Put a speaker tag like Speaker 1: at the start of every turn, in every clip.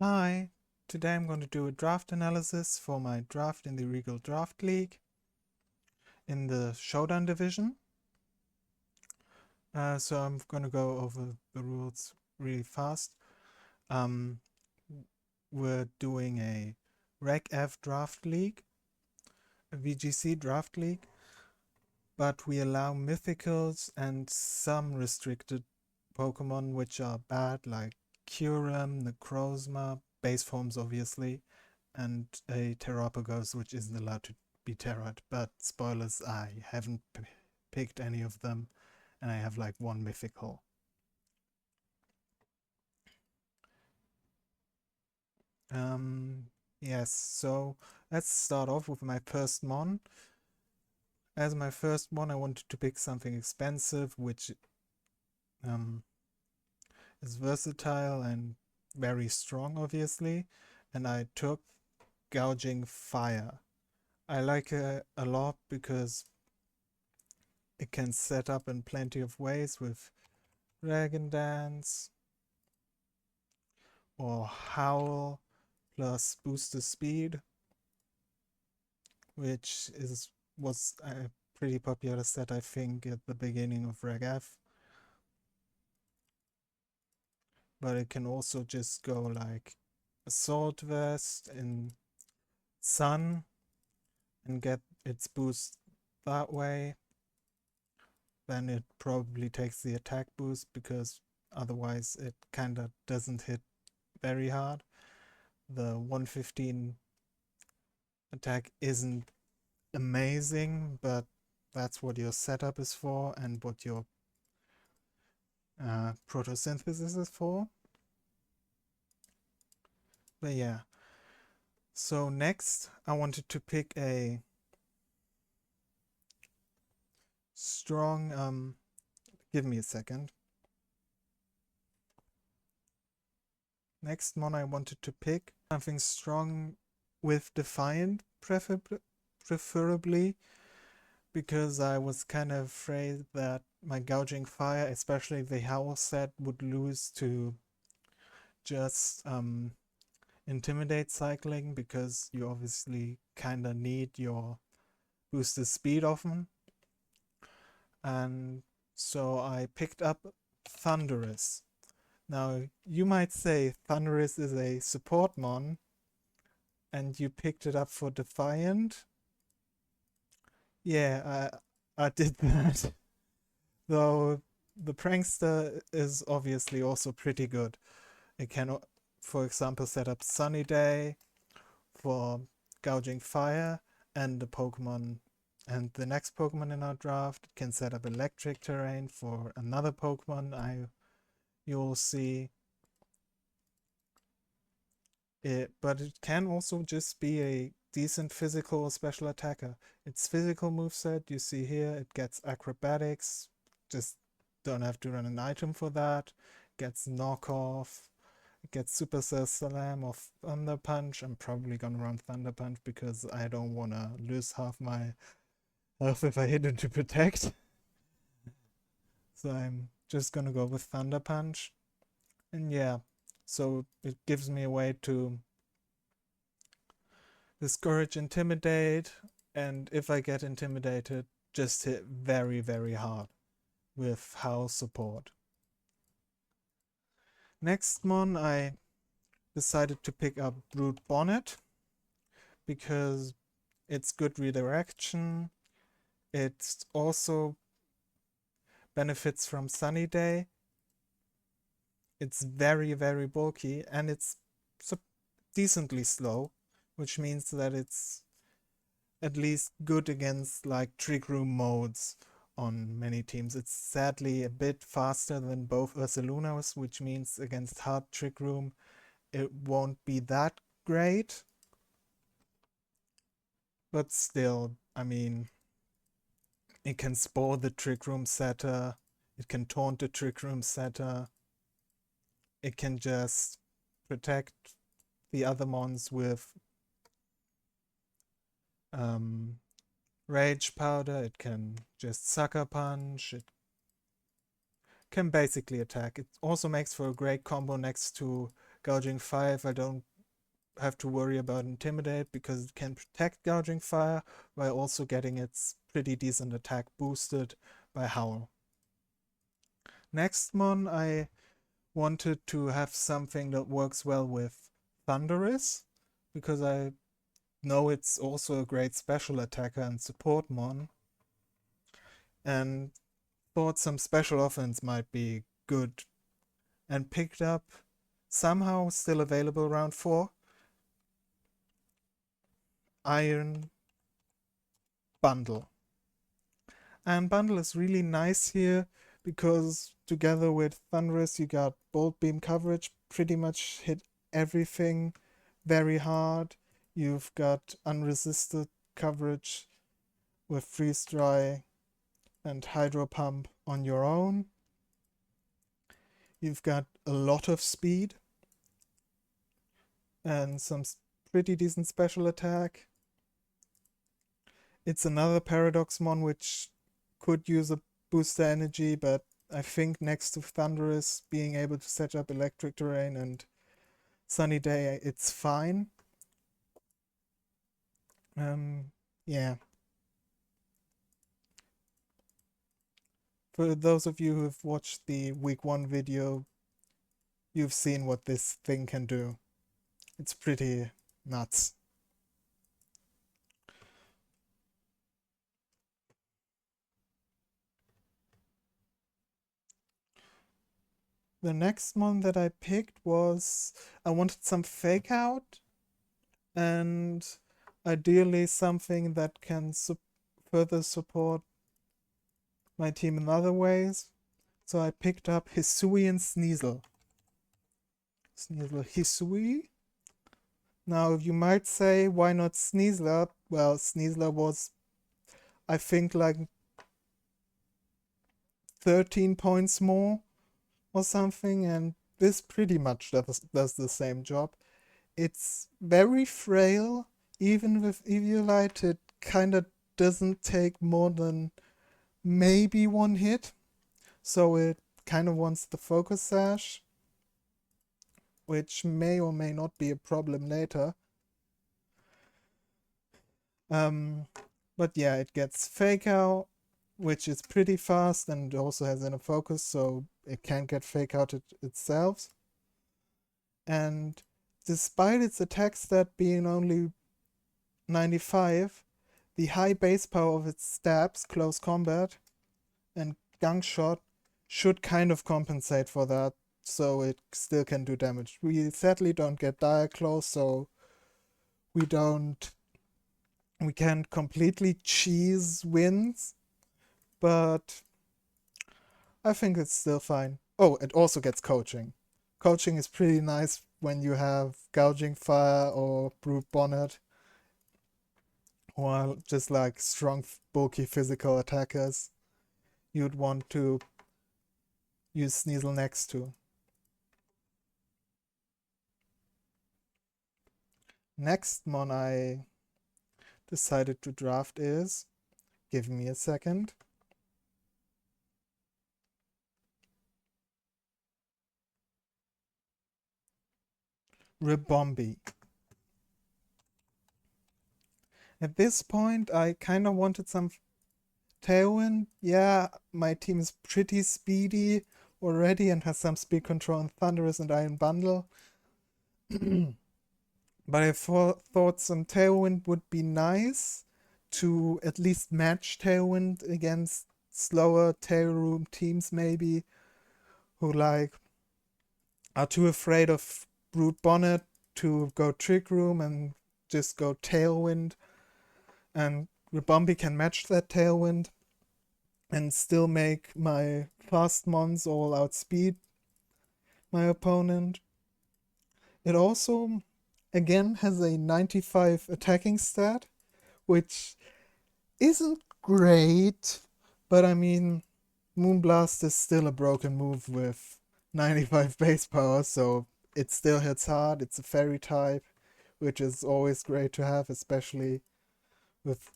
Speaker 1: Hi, today I'm going to do a draft analysis for my draft in the Regal Draft League in the Showdown division. So I'm going to go over the rules really fast. We're doing a Reg F Draft League, a VGC Draft League, but we allow mythicals and some restricted Pokemon which are bad, like Kyurem, Necrozma, base forms obviously, and a terapagos which isn't allowed to be terra'd. But spoilers, I haven't picked any of them, and I have like one mythical. Yes, so let's start off with my first mon. As my first mon, I wanted to pick something expensive, which is versatile and very strong, obviously, and I took Gouging Fire. I like it a lot because it can set up in plenty of ways with Dragon Dance or Howl plus booster speed, which was a pretty popular set, I think, at the beginning of Reg F. But it can also just go like Assault Vest in Sun and get its boost that way. Then it probably takes the attack boost because otherwise it kinda doesn't hit very hard. The 115 attack isn't amazing, but that's what your setup is for and what your photosynthesis is for. But yeah, so next I wanted to pick a strong, give me a second. Next one I wanted to pick something strong with Defiant, preferably, because I was kind of afraid that my Gouging Fire, especially the Howl set, would lose to just Intimidate cycling, because you obviously kind of need your boosted speed often. And so I picked up Thunderous. Now, you might say Thunderous is a support mon, and you picked it up for Defiant. Yeah, I did that. Though the Prankster is obviously also pretty good. It can, for example, set up Sunny Day for Gouging Fire, and the Pokemon and the next Pokemon in our draft can set up Electric Terrain for another Pokemon you'll see. But it can also just be a decent physical or special attacker. Its physical moveset, you see here, it gets Acrobatics, just don't have to run an item for that. Gets Knockoff, it gets Supercell Slam or Thunder Punch. I'm probably gonna run Thunder Punch because I don't wanna lose half my health if I hit into Protect. So I'm just gonna go with Thunder Punch. And yeah, so it gives me a way to discourage Intimidate, and if I get intimidated, just hit very, very hard with Howl support. Next one, I decided to pick up Brute Bonnet because it's good redirection. It also benefits from Sunny Day. It's very, very bulky, and it's decently slow, which means that it's at least good against like Trick Room modes on many teams. It's sadly a bit faster than both Ursalunas, which means against hard Trick Room it won't be that great. But still, I mean, it can spore the Trick Room setter, it can taunt the Trick Room setter, it can just protect the other mons with Rage Powder, it can just Sucker Punch, it can basically attack. It also makes for a great combo next to Gouging Fire if I don't have to worry about Intimidate, because it can protect Gouging Fire while also getting its pretty decent attack boosted by Howl. Next mon, I wanted to have something that works well with Thunderous, because I know it's also a great special attacker and support mon, and thought some special offense might be good, and picked up, somehow still available round 4, Iron Bundle. And Bundle is really nice here because together with Thunderous you got Bolt Beam coverage, pretty much hit everything very hard. You've got unresisted coverage with Freeze Dry and Hydro Pump on your own. You've got a lot of speed and some pretty decent special attack. It's another Paradox mon which could use a booster energy, but I think next to Thunderous being able to set up electric terrain and Sunny Day, it's fine. Yeah. For those of you who have watched the week 1 video, you've seen what this thing can do. It's pretty nuts. The next one that I picked was, I wanted some fake out and ideally something that can further support my team in other ways. So I picked up Hisui and Sneasel. Hisui. Now you might say, why not Sneasler? Well, Sneasler was, I think, like 13 points more or something, and this pretty much does the same job. It's very frail. Even with Eviolite, it kind of doesn't take more than maybe 1 hit. So it kind of wants the Focus Sash, which may or may not be a problem later. But yeah, it gets Fake Out, which is pretty fast and also has inner focus, so it can get Fake Out itself. And despite its attack stat being only 95, the high base power of its stabs, close combat, and gunk shot should kind of compensate for that, so it still can do damage. We sadly don't get dire claws, so we can't completely cheese wins, but I think it's still fine. Oh, it also gets coaching. Coaching is pretty nice when you have Gouging Fire or Brute Bonnet, or just like strong, bulky physical attackers you'd want to use Sneasel next to. Next mon I decided to draft is, give me a second, Ribombi. At this point, I kind of wanted some Tailwind. Yeah, my team is pretty speedy already and has some speed control on Thunderous and Iron Bundle. But I thought some Tailwind would be nice to at least match Tailwind against slower Tail Room teams maybe, who like are too afraid of Brute Bonnet to go Trick Room and just go Tailwind. And Ribombi can match that Tailwind and still make my fast mons all outspeed my opponent. It also, again, has a 95 attacking stat, which isn't great, but I mean, Moonblast is still a broken move with 95 base power, so it still hits hard. It's a fairy type, which is always great to have, especially with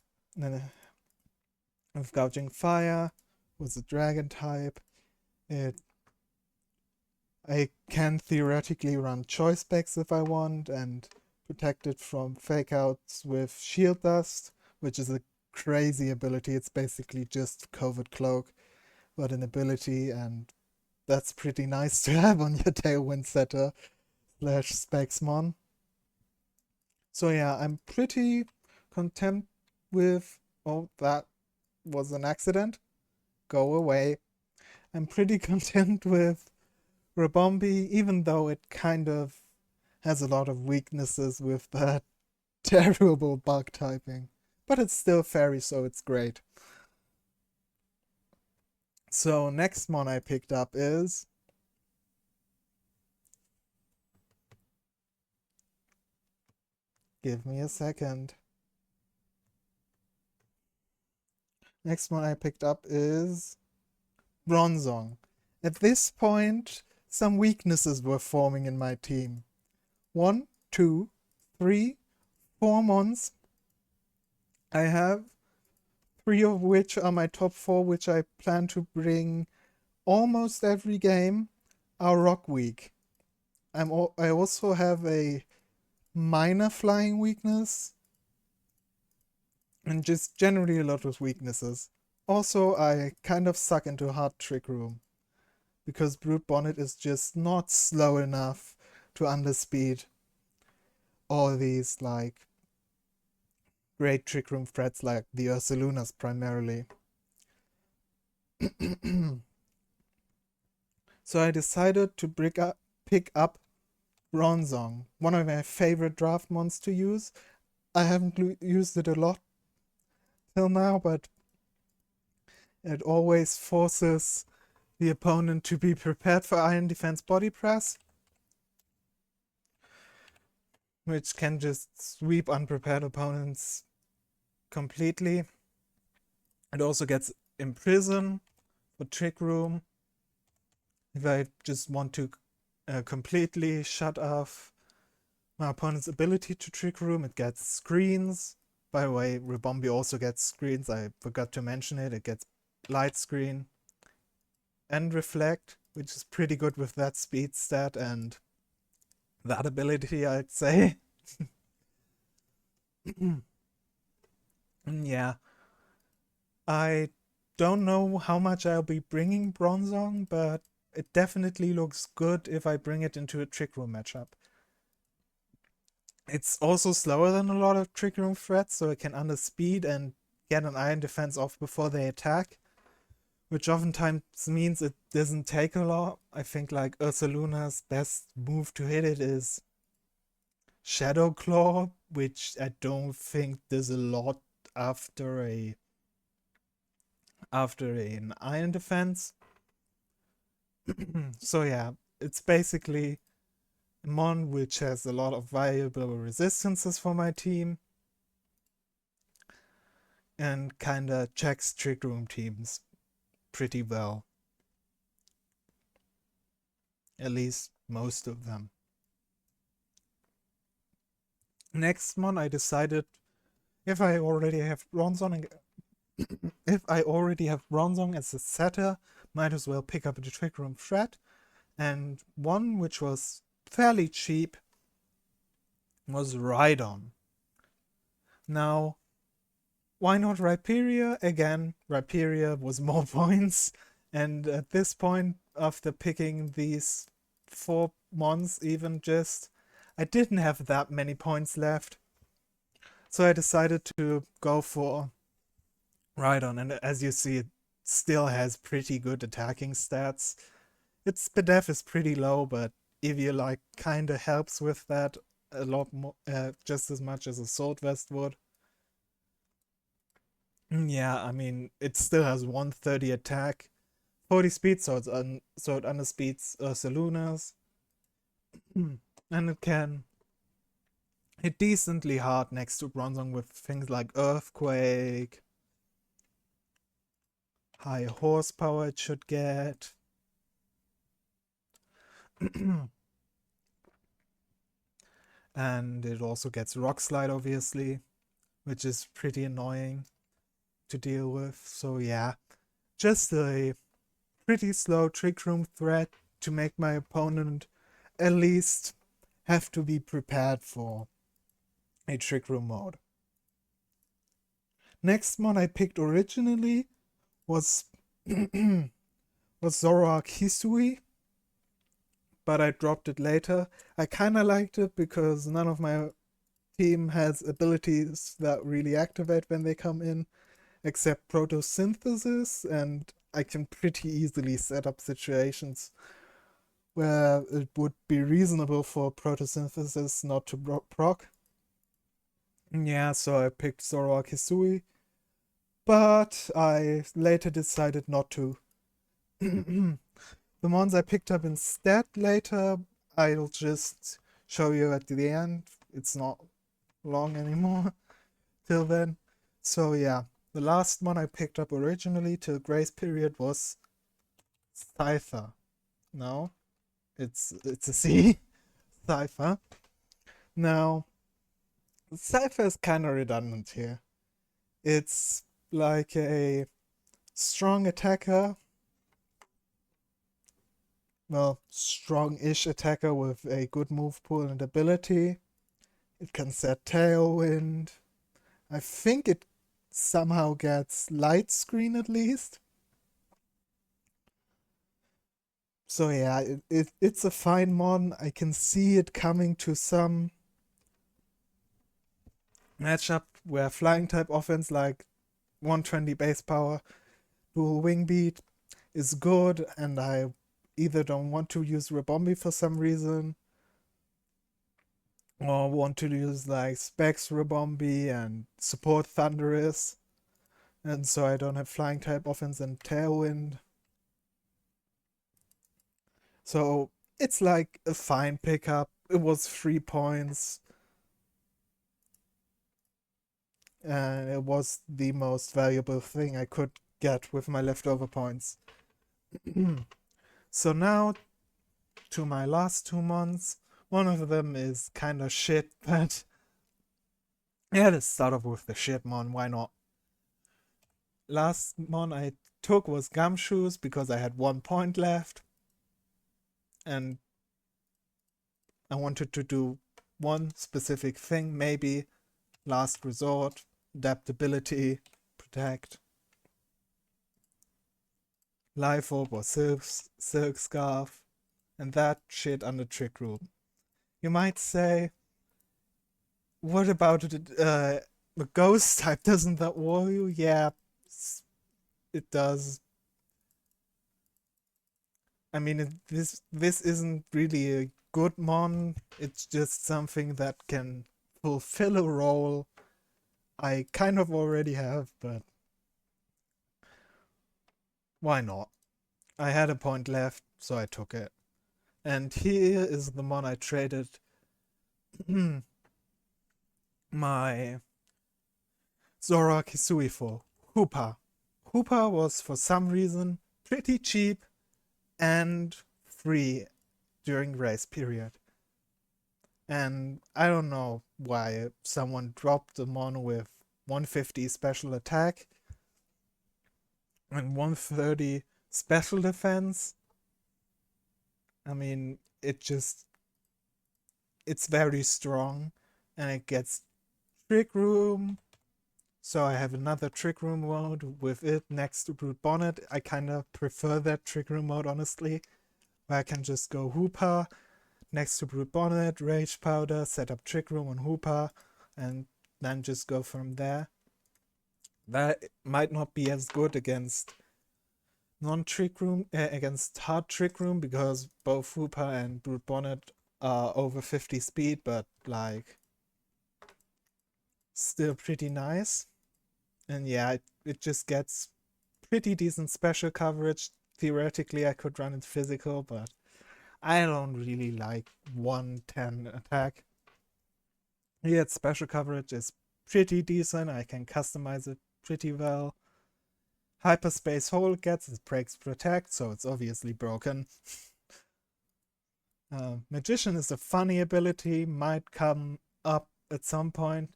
Speaker 1: Gouging Fire, with the dragon type. I can theoretically run choice specs if I want and protect it from fake outs with shield dust, which is a crazy ability. It's basically just covert cloak, but an ability, and that's pretty nice to have on your tailwind setter / specsmon. So yeah, I'm pretty content with, oh, that was an accident. Go away. I'm pretty content with Rabombi, even though it kind of has a lot of weaknesses with that terrible bug typing. But it's still fairy, so it's great. So next mon I picked up is give me a second. Next one I picked up is Bronzong. At this point, some weaknesses were forming in my team. 1, 2, 3, 4 mons. I have 3 of which are my top 4, which I plan to bring almost every game, are rock weak. I also have a minor flying weakness, and just generally a lot of weaknesses. Also, I kind of suck into hard trick room, because Brute Bonnet is just not slow enough to underspeed all these like great trick room threats like the Ursalunas primarily. So I decided to pick up Bronzong, one of my favorite draft mons to use. I haven't used it a lot till now, but it always forces the opponent to be prepared for Iron Defense Body Press, which can just sweep unprepared opponents completely. It also gets Imprison for Trick Room. If I just want to completely shut off my opponent's ability to Trick Room, it gets Screens. By the way, Rabombi also gets Screens. I forgot to mention it. It gets Light Screen and Reflect, which is pretty good with that speed stat and that ability, I'd say. Yeah. I don't know how much I'll be bringing Bronzong, but it definitely looks good if I bring it into a Trick Room matchup. It's also slower than a lot of Trick Room threats, so it can underspeed and get an Iron Defense off before they attack, which oftentimes means it doesn't take a lot. I think like Ursaluna's best move to hit it is Shadow Claw, which I don't think does a lot after an Iron Defense. So yeah, it's basically a mon which has a lot of viable resistances for my team and kinda checks Trick Room teams pretty well. At least most of them. Next mon I decided if I already have Bronzong as a setter, might as well pick up the Trick Room threat. And one which was fairly cheap was Rhydon. Now, why not Rhyperia? Again, Rhyperia was more points, and at this point, after picking these 4 mons even just, I didn't have that many points left. So I decided to go for Rhydon, and as you see, it still has pretty good attacking stats. Its SPDF is pretty low, but if you like, kinda helps with that a lot more, just as much as a Sword Vest would. Yeah, I mean, it still has 130 attack, 40 speed, so it underspeeds Ursalunas. And it can hit decently hard next to Bronzong with things like Earthquake, high horsepower it should get. And it also gets Rock Slide, obviously, which is pretty annoying to deal with. So yeah, just a pretty slow Trick Room threat to make my opponent at least have to be prepared for a Trick Room mode. Next one I picked originally was Zoroark Hisui, but I dropped it later. I kinda liked it because none of my team has abilities that really activate when they come in, except Protosynthesis, and I can pretty easily set up situations where it would be reasonable for Protosynthesis not to proc. Yeah, so I picked Zoroark Hisui, but I later decided not to. The ones I picked up instead later, I'll just show you at the end. It's not long anymore till then. So yeah, the last one I picked up originally till grace period was Cypher. No, it's a C. Cypher. Now, Cypher is kind of redundant here. It's like a strong attacker, well, strong-ish attacker with a good move pool and ability. It can set Tailwind. I think it somehow gets Light Screen at least. So yeah, it's a fine mon. I can see it coming to some matchup where flying type offense like 120 base power, dual wing beat is good, and I either don't want to use Rebombi for some reason, or want to use like Specs Rebombi and support Thunderous, and so I don't have flying type offense and Tailwind. So it's like a fine pickup. It was 3 points. And it was the most valuable thing I could get with my leftover points. So now to my last 2 months. One of them is kinda shit, but yeah, let's start off with the shit mon, why not? Last mon I took was Gumshoes because I had 1 point left. And I wanted to do one specific thing, maybe last resort, adaptability, protect. Life Orb or Silk Scarf, and that shit under Trick Room. You might say, what about the ghost type? Doesn't that worry you? Yeah, it does. I mean, this isn't really a good mon. It's just something that can fulfill a role I kind of already have, but why not? I had a point left, so I took it. And here is the mon I traded my Zoroark Hisui for. Hoopa. Hoopa was for some reason pretty cheap and free during grace period. And I don't know why someone dropped the mon with 150 special attack and 130 special defense. I mean, it's very strong, and it gets Trick Room. So I have another Trick Room mode with it next to Brute Bonnet. I kind of prefer that Trick Room mode, honestly, where I can just go Hoopa next to Brute Bonnet, Rage Powder, set up Trick Room on Hoopa, and then just go from there. That might not be as good against non-Trick Room, against hard Trick Room, because both Hoopa and Brute Bonnet are over 50 speed, but like still pretty nice. And yeah, it just gets pretty decent special coverage. Theoretically, I could run it physical, but I don't really like 110 attack. Yet special coverage is pretty decent. I can customize it pretty well. Hyperspace Hole gets it breaks protect, so it's obviously broken. Magician is a funny ability, might come up at some point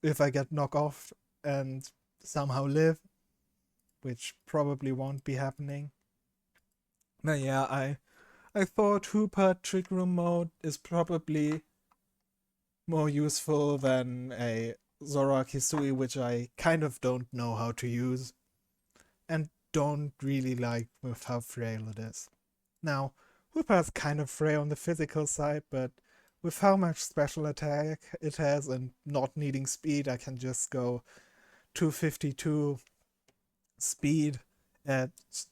Speaker 1: if I get knocked off and somehow live, which probably won't be happening. But yeah, I I thought Hooper Trick Room mode is probably more useful than a Zora Kisui, which I kind of don't know how to use and don't really like with how frail it is. Now, Hooper is kind of frail on the physical side, but with how much special attack it has and not needing speed, I can just go 252 speed at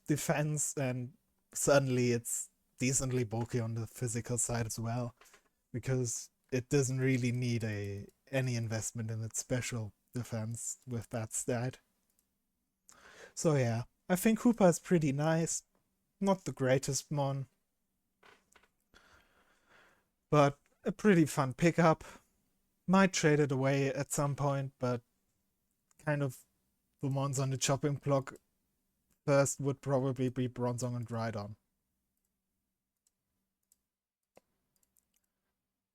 Speaker 1: defense, and suddenly it's decently bulky on the physical side as well, because it doesn't really need any investment in its special defense with that stat. So yeah, I think Hooper is pretty nice. Not the greatest mon, but a pretty fun pickup. Might trade it away at some point, but kind of the mons on the chopping block first would probably be Bronzong and Rhydon.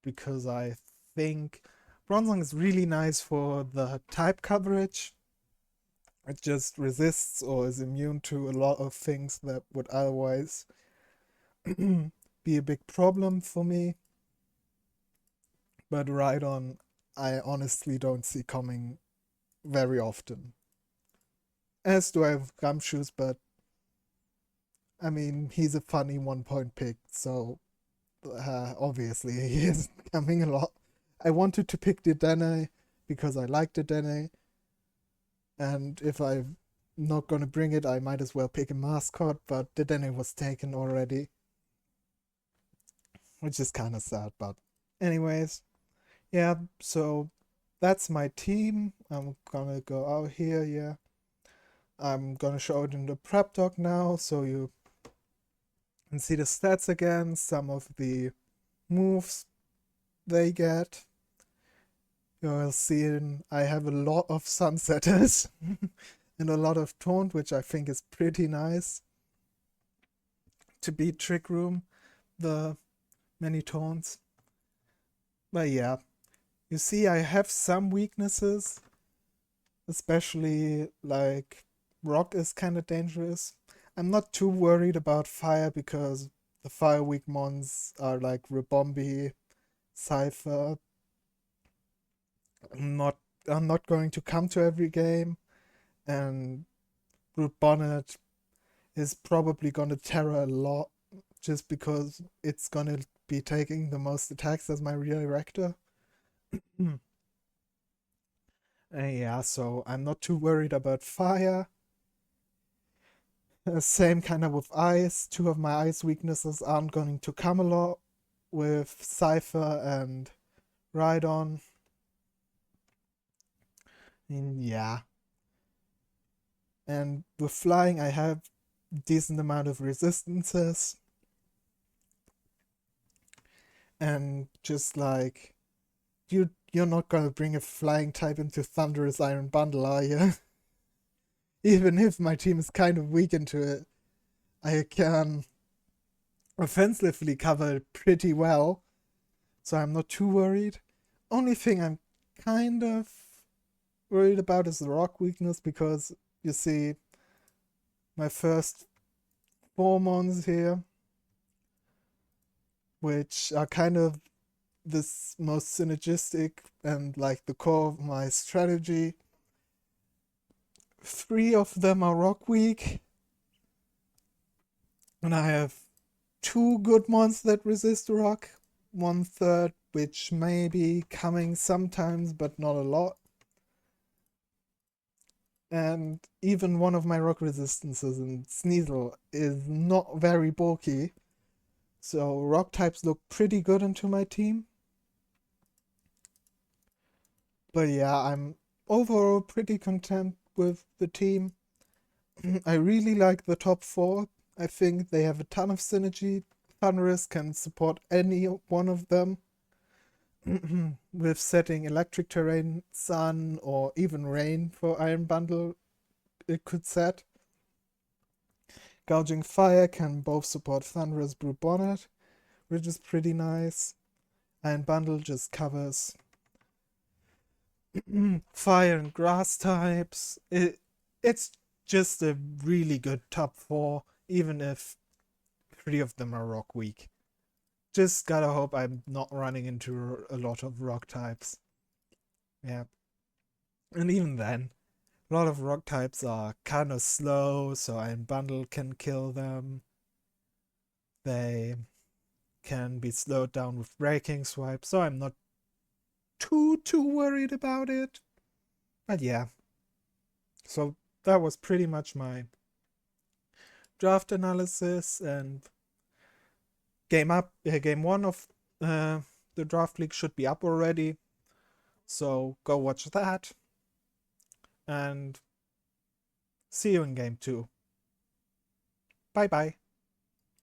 Speaker 1: Because I think Bronzong is really nice for the type coverage. It just resists or is immune to a lot of things that would otherwise be a big problem for me. But Rhydon, I honestly don't see coming very often. As do I have Gumshoes, but I mean, he's a funny 1-point pick, so obviously he isn't coming a lot. I wanted to pick Dedenne because I like Dedenne, and if I'm not gonna bring it, I might as well pick a mascot, but Dedenne was taken already, which is kind of sad, but anyways, yeah, so that's my team. I'm gonna go out here, yeah. I'm gonna show it in the prep doc now, so you can see the stats again, some of the moves they get. You'll see I have a lot of sunsetters and a lot of toned, which I think is pretty nice to beat Trick Room, the many tones. But yeah, you see I have some weaknesses, especially like rock is kind of dangerous. I'm not too worried about fire because the fire weak mons are like Rebombi, Cypher. I'm not going to come to every game, and Brute Bonnet is probably gonna terror a lot just because it's gonna be taking the most attacks as my redirector. Yeah, so I'm not too worried about fire. Same kind of with ice. Two of my ice weaknesses aren't going to come a lot with Cypher and Rhydon. Yeah. And with flying, I have decent amount of resistances. And just like you're not gonna bring a flying type into Thunderous Iron Bundle, are you? Even if my team is kind of weak into it, I can offensively cover it pretty well, so I'm not too worried. Only thing I'm kind of worried about is the rock weakness, because you see my first 4 mons here, which are kind of this most synergistic and like the core of my strategy. 3 of them are rock weak, and I have 2 good mons that resist rock, 1/3 which may be coming sometimes but not a lot. And even one of my rock resistances in Sneasel is not very bulky, so rock types look pretty good into my team. But yeah, I'm overall pretty content with the team. I really like the top 4. I think they have a ton of synergy. Thunderous can support any one of them with setting electric terrain, sun, or even rain for Iron Bundle. It could set. Gouging Fire can both support Thunderous Brute Bonnet, which is pretty nice. Iron Bundle just covers fire and grass types. It's just a really good top 4, even if 3 of them are rock weak. Just gotta hope I'm not running into a lot of rock types. Yeah. And even then, a lot of rock types are kind of slow, so Iron Bundle can kill them. They can be slowed down with Breaking Swipe, so I'm not too worried about it. But yeah. So that was pretty much my draft analysis, and game 1 of the draft league should be up already. So go watch that. And see you in game 2. Bye bye.